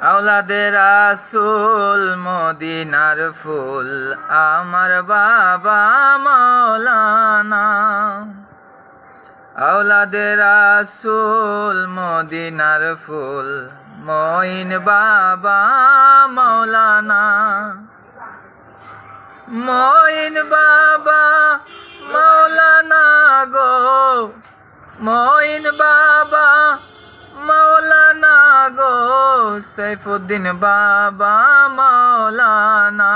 আওলাদে রাসূল মদিনার ফুল আমার বাবা মাওলানা। আওলাদে রাসূল মদিনার ফুল মঈন বাবা মাওলানা। মঈন বাবা মাওলানা গো, মঈন বাবা মাওলানা গো, সাইফুদ্দিন বাবা মাওলানা।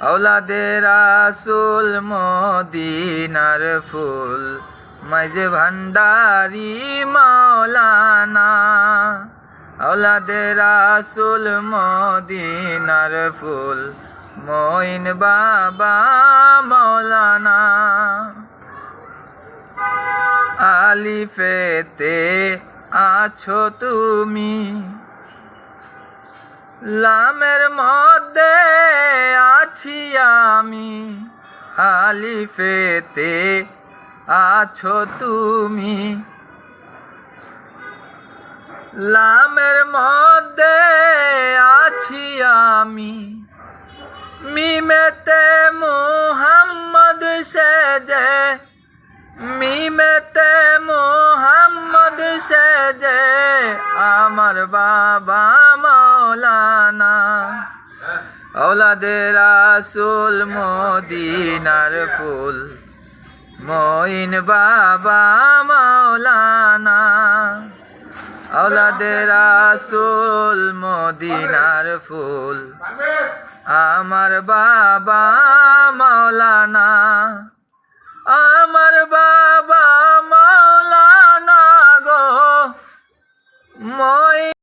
আওলাদে রাসূল মদিনার ফুল মাইজে ভান্ডারি মাওলানা। আওলাদে রাসূল মদিনার ফুল মঈন বাবা মাওলানা। আলিফেতে আছো তুমি, লামের মধ্যে আছি আমি। আলিফেতে আছো তুমি, লামের মধ্যে আছি আমি। মিমেতে মুহাম্মদ সেজে, মিমেতে মুহাম্মদ সেজে আমার বাবা মাওলানা। আওলাদে রাসূল মদিনার ফুল মঈন বাবা মাওলানা। আওলাদে রাসূল মদিনার ফুল আমার বাবা মাওলানা।